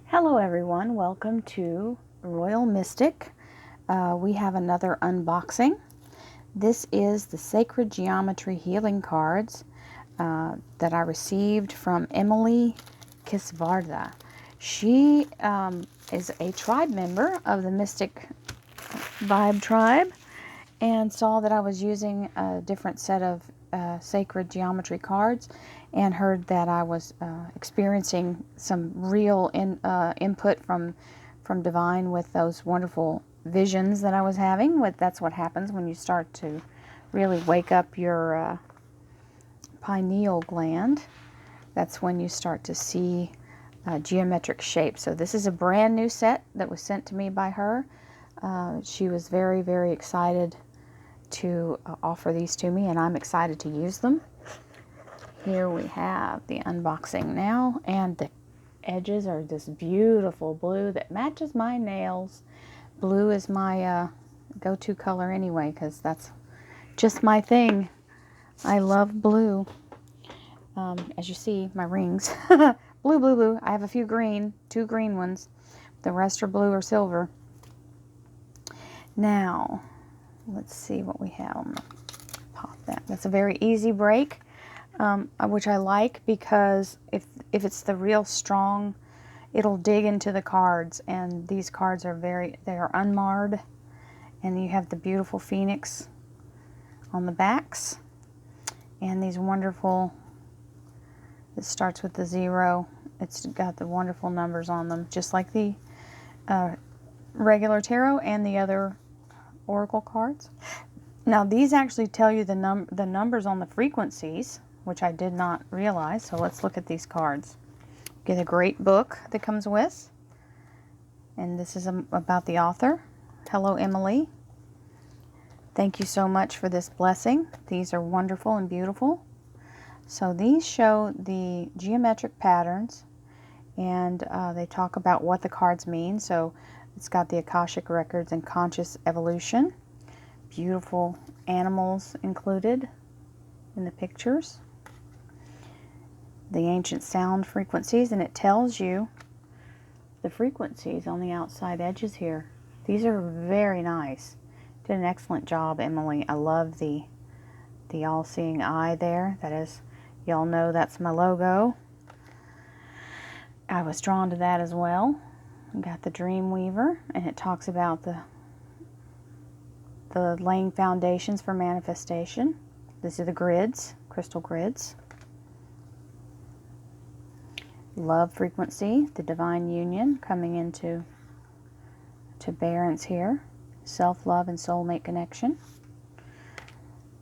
Hello everyone, welcome to Royal Mystic. We have another unboxing. This is the Sacred Geometry Healing Cards that I received from Emily Kisvarda. She is a tribe member of the Mystic Vibe tribe and saw that I was using a different set of sacred geometry cards and heard that I was experiencing some real input from divine with those wonderful visions that I was having. That's what happens when you start to really wake up your pineal gland. That's when you start to see geometric shapes. So this is a brand new set that was sent to me by her. She was very, very excited to offer these to me, and I'm excited to use them. Here we have the unboxing now, and the edges are this beautiful blue that matches my nails. Blue is my go-to color anyway, because that's just my thing. I love blue. As you see, my rings. Blue, blue, blue. I have a few green, 2 green ones. The rest are blue or silver. Now, let's see what we have. I'm gonna pop that. That's a very easy break, which I like, because if it's the real strong, it'll dig into the cards, and these cards are they are unmarred, and you have the beautiful phoenix on the backs, and these wonderful, it starts with the 0. It's got the wonderful numbers on them, just like the regular tarot and the other oracle cards. Now these actually tell you the numbers on the frequencies, which I did not realize. So let's look at these cards. Get a great book that comes with, and this is about the author. Hello, Emily. Thank you so much for this blessing. These are wonderful and beautiful. So these show the geometric patterns, and they talk about what the cards mean. So it's got the Akashic records and conscious evolution. Beautiful animals included in the pictures. The ancient sound frequencies, and it tells you the frequencies on the outside edges here. These are very nice. Did an excellent job, Emily. I love the all-seeing eye there. That is, y'all know that's my logo. I was drawn to that as well. Got the Dream Weaver, and it talks about the laying foundations for manifestation. These are the grids, crystal grids. Love frequency, the divine union coming into bearance here. Self-love and soulmate connection.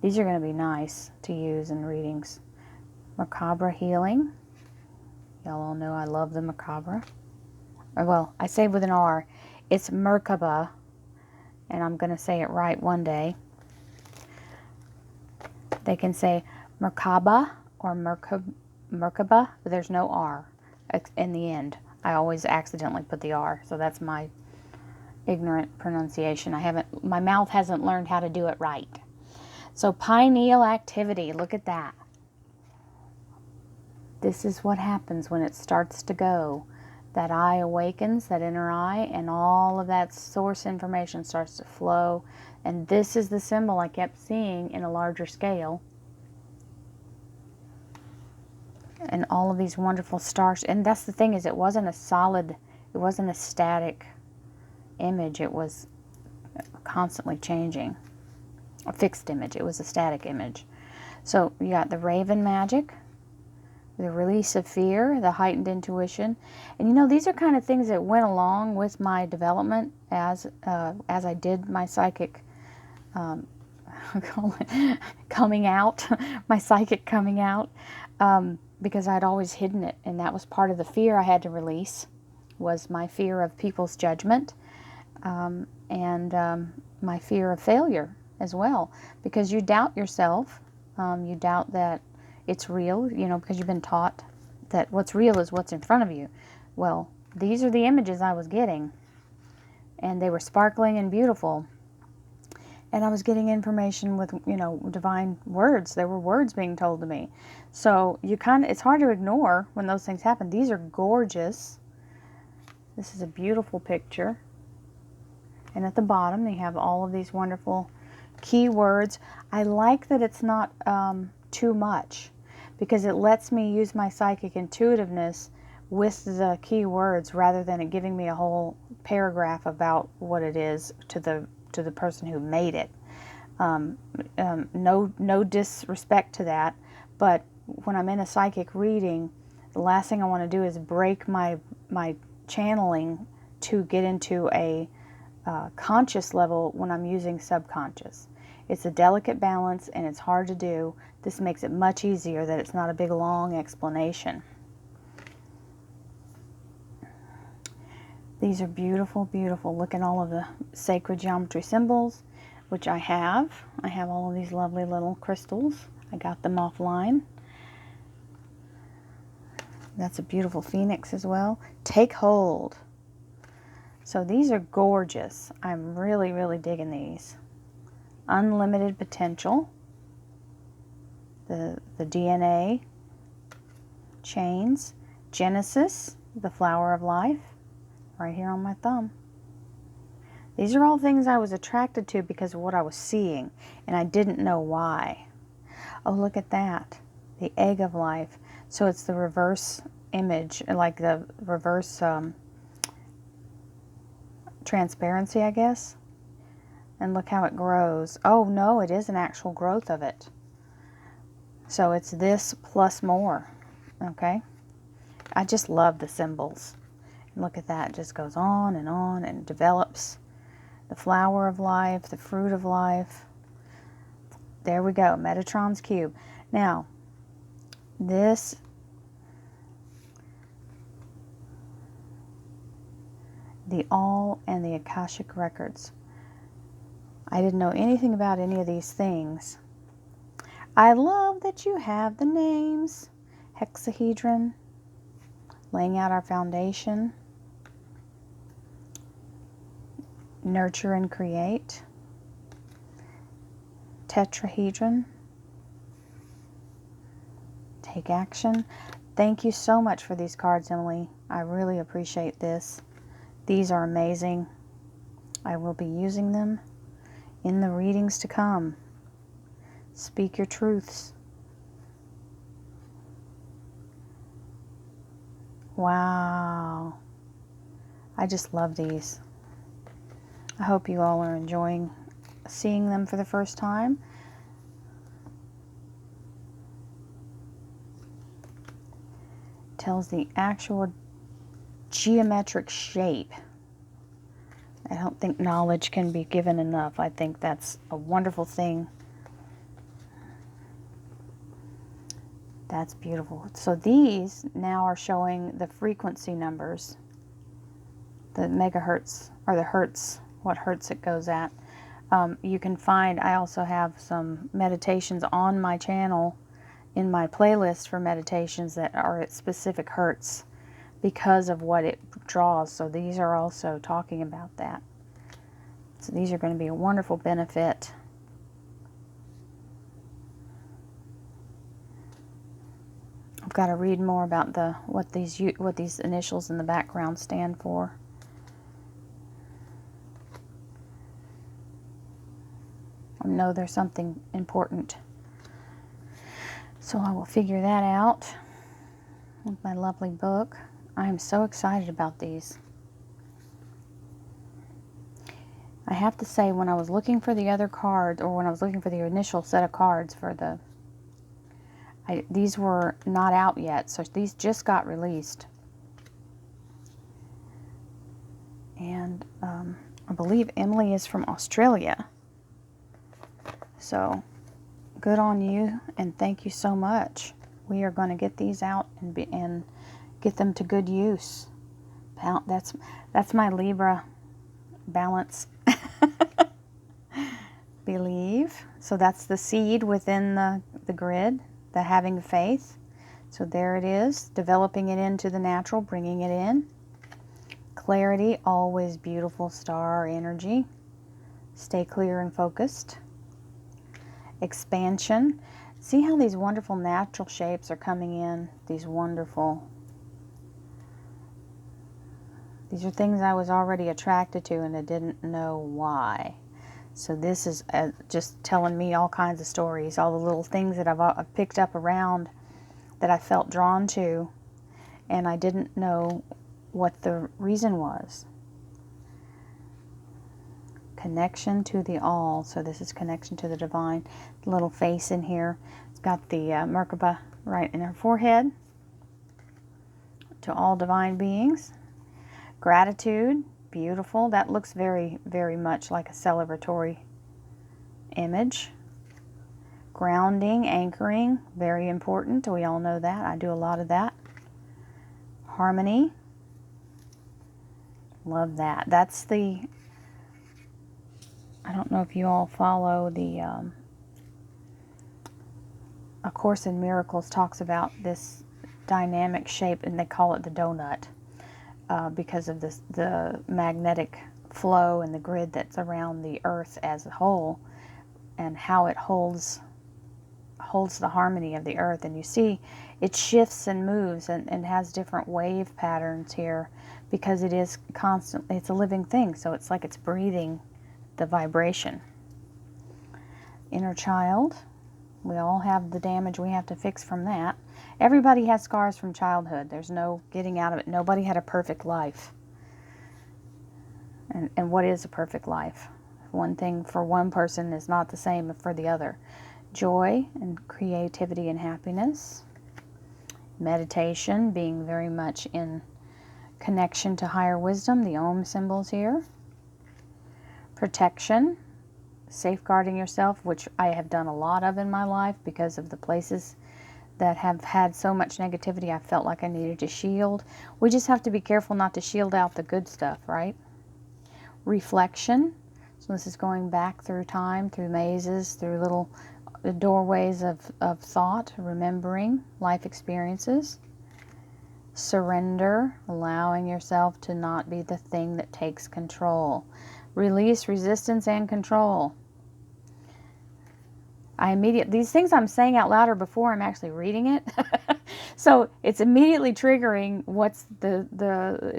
These are going to be nice to use in readings. Macabre healing. Y'all all know I love the macabre. Well, I say with an R. It's Merkaba, and I'm going to say it right one day. They can say Merkaba or Merkaba, but there's no R in the end. I always accidentally put the R, so that's my ignorant pronunciation. My mouth hasn't learned how to do it right. So pineal activity, look at that. This is what happens when it starts to go. That eye awakens, that inner eye, and all of that source information starts to flow. And this is the symbol I kept seeing in a larger scale. And all of these wonderful stars. And that's the thing, is it wasn't a solid, it wasn't a static image. It was constantly changing. A fixed image. It was a static image. So you got the raven magic, the release of fear, the heightened intuition. And you know, these are kind of things that went along with my development as I did my psychic coming out, my psychic coming out, because I'd always hidden it, and that was part of the fear I had to release, was my fear of people's judgment, and my fear of failure as well, because you doubt yourself, you doubt that it's real, you know, because you've been taught that what's real is what's in front of you. Well, these are the images I was getting, and they were sparkling and beautiful, and I was getting information with, you know, divine words. There were words being told to me. So it's hard to ignore when those things happen. These are gorgeous This is a beautiful picture. And at the bottom, they have all of these wonderful keywords. I like that it's not too much, because it lets me use my psychic intuitiveness with the keywords rather than it giving me a whole paragraph about what it is to the person who made it. No disrespect to that, but when I'm in a psychic reading, the last thing I want to do is break my channeling to get into a conscious level when I'm using subconscious. It's a delicate balance and it's hard to do. This makes it much easier that it's not a big long explanation. These are beautiful, beautiful. Look at all of the sacred geometry symbols, which I have. I have all of these lovely little crystals. I got them offline. That's a beautiful phoenix as well. Take hold. So these are gorgeous. I'm really, really digging these. Unlimited potential. The DNA chains. Genesis, the flower of life. Right here on my thumb. These are all things I was attracted to because of what I was seeing, and I didn't know why. Oh, look at that. The egg of life. So it's the reverse image, like the reverse transparency, I guess. And look how it grows. Oh, no, it is an actual growth of it. So it's this plus more. Okay? I just love the symbols. Look at that, it just goes on and develops. The flower of life, the fruit of life. There we go, Metatron's cube. Now, this, the All and the Akashic Records. I didn't know anything about any of these things. I love that you have the names. Hexahedron, laying out our foundation. Nurture and create. Tetrahedron. Take action. Thank you so much for these cards, Emily. I really appreciate this. These are amazing. I will be using them in the readings to come. Speak your truths. Wow. I just love these. I hope you all are enjoying seeing them for the first time. Tells the actual geometric shape. I don't think knowledge can be given enough. I think that's a wonderful thing. That's beautiful. So these now are showing the frequency numbers, the megahertz, or the hertz, what hertz it goes at. You can find, I also have some meditations on my channel in my playlist for meditations that are at specific hertz because of what it draws. So these are also talking about that. So these are going to be a wonderful benefit. I've got to read more about what these initials in the background stand for. I know there's something important. So I will figure that out with my lovely book. I am so excited about these. I have to say, when I was looking for the other cards, or when I was looking for the initial set of cards for the, these were not out yet, so these just got released. And I believe Emily is from Australia. So good on you, and thank you so much. We are going to get these out and get them to good use. That's my Libra balance. Believe. So that's the seed within the grid, the having faith. So there it is, developing it into the natural, bringing it in. Clarity, always beautiful star energy. Stay clear and focused. Expansion. See how these wonderful natural shapes are coming in? These wonderful These are things I was already attracted to and I didn't know why. So this is just telling me all kinds of stories, all the little things that I've picked up around that I felt drawn to, and I didn't know what the reason was. Connection to the all. So this is connection to the divine. The little face in here. It's got the Merkaba right in her forehead. To all divine beings. Gratitude. Beautiful. That looks very, very much like a celebratory image. Grounding, anchoring. Very important. We all know that. I do a lot of that. Harmony. Love that. That's the... I don't know if you all follow the A Course in Miracles talks about this dynamic shape, and they call it the donut because of the magnetic flow and the grid that's around the earth as a whole, and how it holds the harmony of the earth. And you see it shifts and moves and has different wave patterns here because it is constantly, it's a living thing, so it's like it's breathing the vibration. Inner child. We all have the damage we have to fix from that. Everybody has scars from childhood. There's no getting out of it. Nobody had a perfect life. And what is a perfect life? One thing for one person is not the same for the other. Joy and creativity and happiness. Meditation, being very much in connection to higher wisdom, the Om symbols here. Protection, safeguarding yourself, which I have done a lot of in my life because of the places that have had so much negativity. I felt like I needed to shield. We just have to be careful not to shield out the good stuff, right? Reflection. So this is going back through time, through mazes, through little doorways of thought, remembering life experiences. Surrender, allowing yourself to not be the thing that takes control. Release resistance and control. These things I'm saying out louder before I'm actually reading it. So it's immediately triggering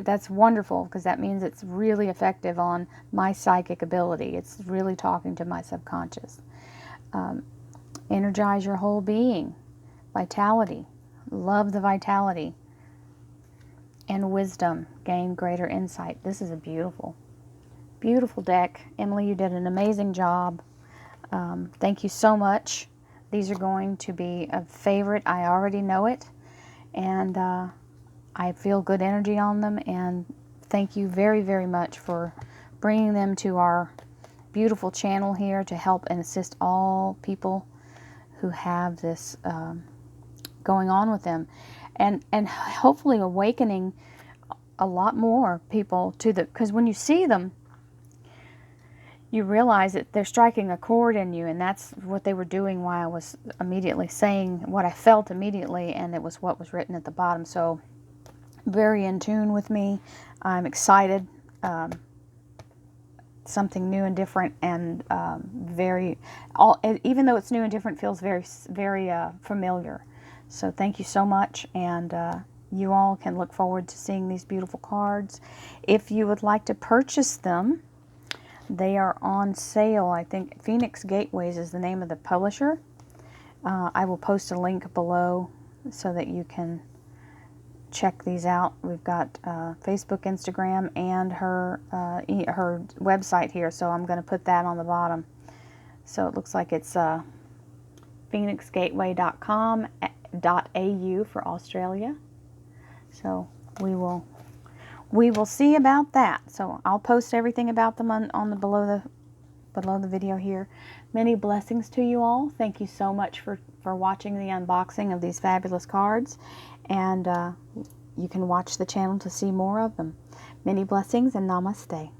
that's wonderful, because that means it's really effective on my psychic ability. It's really talking to my subconscious. Energize your whole being. Vitality. Love the vitality. And wisdom. Gain greater insight. This is a beautiful, beautiful deck. Emily, you did an amazing job. Thank you so much. These are going to be a favorite. I already know it. And I feel good energy on them. And thank you very, very much for bringing them to our beautiful channel here to help and assist all people who have this going on with them. And hopefully awakening a lot more people to because when you see them, you realize that they're striking a chord in you, and that's what they were doing while I was immediately saying what I felt immediately, and it was what was written at the bottom. So very in tune with me. I'm excited. Something new and different, and even though it's new and different, feels very, very familiar. So thank you so much, and you all can look forward to seeing these beautiful cards. If you would like to purchase them, they are on sale. I think Phoenix Gateways is the name of the publisher. I will post a link below so that you can check these out. We've got Facebook, Instagram, and her website here, so I'm going to put that on the bottom. So it looks like it's phoenixgateway.com.au for Australia. So we will see about that. So I'll post everything about them on the below the video here. Many blessings to you all. Thank you so much for watching the unboxing of these fabulous cards, and you can watch the channel to see more of them. Many blessings and namaste.